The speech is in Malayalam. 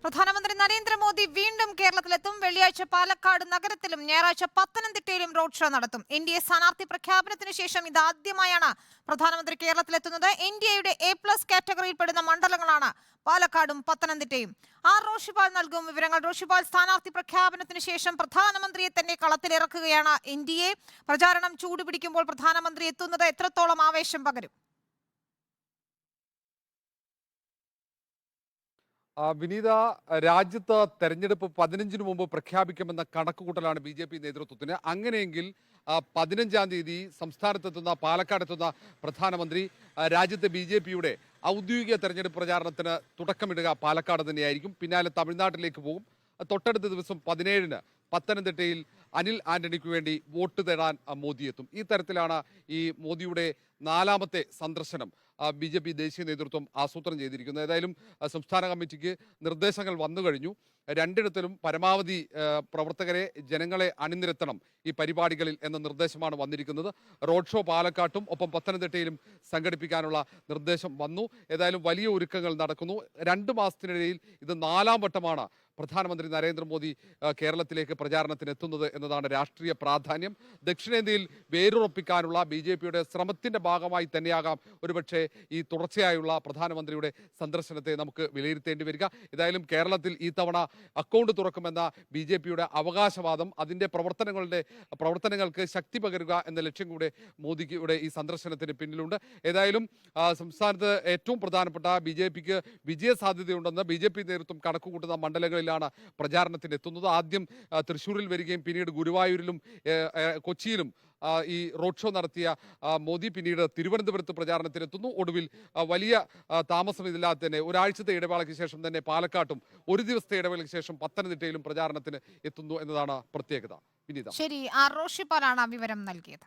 പ്രധാനമന്ത്രി നരേന്ദ്രമോദി വീണ്ടും കേരളത്തിലെത്തും. വെള്ളിയാഴ്ച പാലക്കാട് നഗരത്തിലും ഞായറാഴ്ച പത്തനംതിട്ടയിലും റോഡ് ഷോ നടത്തും. എൻ.ഡി.എ സ്ഥാനാർത്ഥി പ്രഖ്യാപനത്തിന് ശേഷം ഇതാദ്യമായാണ് പ്രധാനമന്ത്രി കേരളത്തിലെത്തുന്നത്. എൻ.ഡി.എയുടെ A+ കാറ്റഗറിയിൽപ്പെടുന്ന മണ്ഡലങ്ങളാണ് പാലക്കാടും പത്തനംതിട്ടയും. റോഷിപാൽ നൽകും വിവരങ്ങൾ. റോഷിപാൽ, സ്ഥാനാർത്ഥി പ്രഖ്യാപനത്തിന് ശേഷം പ്രധാനമന്ത്രിയെ തന്നെ കളത്തിലിറക്കുകയാണ് എൻ.ഡി.എ. പ്രചാരണം ചൂടുപിടിക്കുമ്പോൾ പ്രധാനമന്ത്രി എത്തുന്നത് എത്രത്തോളം ആവേശം പകരും? വിനീത, രാജ്യത്ത് തെരഞ്ഞെടുപ്പ് 15-ന് മുമ്പ് പ്രഖ്യാപിക്കുമെന്ന കണക്കുകൂട്ടലാണ് BJP നേതൃത്വത്തിന്. അങ്ങനെയെങ്കിൽ 15-ാം തീയതി സംസ്ഥാനത്തെത്തുന്ന പാലക്കാടെത്തുന്ന പ്രധാനമന്ത്രി രാജ്യത്തെ BJPയുടെ ഔദ്യോഗിക തെരഞ്ഞെടുപ്പ് പ്രചാരണത്തിന് തുടക്കമിടുക പാലക്കാട് തന്നെയായിരിക്കും. പിന്നാലെ തമിഴ്നാട്ടിലേക്ക് പോകും. തൊട്ടടുത്ത ദിവസം 17-ന് പത്തനംതിട്ടയിൽ അനിൽ ആന്റണിക്ക് വേണ്ടി വോട്ട് തേടാൻ മോദി എത്തും. ഈ തരത്തിലാണ് ഈ മോദിയുടെ 4ാമത്തെ സന്ദർശനം BJP ദേശീയ നേതൃത്വം ആസൂത്രണം ചെയ്തിരിക്കുന്നത്. ഏതായാലും സംസ്ഥാന കമ്മിറ്റിക്ക് നിർദ്ദേശങ്ങൾ വന്നു കഴിഞ്ഞു. രണ്ടിടത്തിലും പരമാവധി പ്രവർത്തകരെ, ജനങ്ങളെ അണിനിരത്തണം ഈ പരിപാടികളിൽ എന്ന നിർദ്ദേശമാണ് വന്നിരിക്കുന്നത്. റോഡ് ഷോ പാലക്കാട്ടും ഒപ്പം പത്തനംതിട്ടയിലും സംഘടിപ്പിക്കാനുള്ള നിർദ്ദേശം വന്നു. ഏതായാലും വലിയ ഒരുക്കങ്ങൾ നടക്കുന്നു. 2 മാസത്തിനിടയിൽ ഇത് 4ാം വട്ടമാണ് പ്രധാനമന്ത്രി നരേന്ദ്രമോദി കേരളത്തിലേക്ക് പ്രചാരണത്തിന് എത്തുന്നത് എന്നതാണ് രാഷ്ട്രീയ പ്രാധാന്യം. ദക്ഷിണേന്ത്യയിൽ വേരുറപ്പിക്കാനുള്ള BJPയുടെ ശ്രമത്തിന്റെ ഭാഗമായി തന്നെയാകാം ഒരുപക്ഷെ ഈ തുടർച്ചയായുള്ള പ്രധാനമന്ത്രിയുടെ സന്ദർശനത്തെ നമുക്ക് വിലയിരുത്തേണ്ടി വരിക. ഏതായാലും കേരളത്തിൽ ഈ തവണ അക്കൗണ്ട് തുറക്കുമെന്ന BJPയുടെ അവകാശവാദം, അതിൻ്റെ പ്രവർത്തനങ്ങൾക്ക് ശക്തി പകരുക എന്ന ലക്ഷ്യം കൂടെ മോദിയുടെ ഈ സന്ദർശനത്തിന് പിന്നിലുണ്ട്. ഏതായാലും സംസ്ഥാനത്ത് ഏറ്റവും പ്രധാനപ്പെട്ട BJPക്ക് വിജയസാധ്യതയുണ്ടെന്ന് BJP നേതൃത്വം കണക്കുകൂട്ടുന്ന മണ്ഡലങ്ങളിലാണ് പ്രചാരണത്തിന് എത്തുന്നത്. ആദ്യം തൃശ്ശൂരിൽ വരികയും പിന്നീട് ഗുരുവായൂരിലും കൊച്ചിയിലും ഈ റോഡ് ഷോ നടത്തിയ മോദി പിന്നീട് തിരുവനന്തപുരത്ത് പ്രചാരണത്തിനെത്തുന്നു. ഒടുവിൽ വലിയ താമസമില്ലാതെ തന്നെ ഒരാഴ്ചത്തെ ഇടവേളയ്ക്ക് ശേഷം തന്നെ പാലക്കാട്ടും, ഒരു ദിവസത്തെ ഇടവേളയ്ക്ക് ശേഷം പത്തനംതിട്ടയിലും പ്രചാരണത്തിന് എത്തുന്നു എന്നതാണ് പ്രത്യേകത. വിനീത, ശരി, റോഷിപാലാണ് വിവരം നൽകിയത്.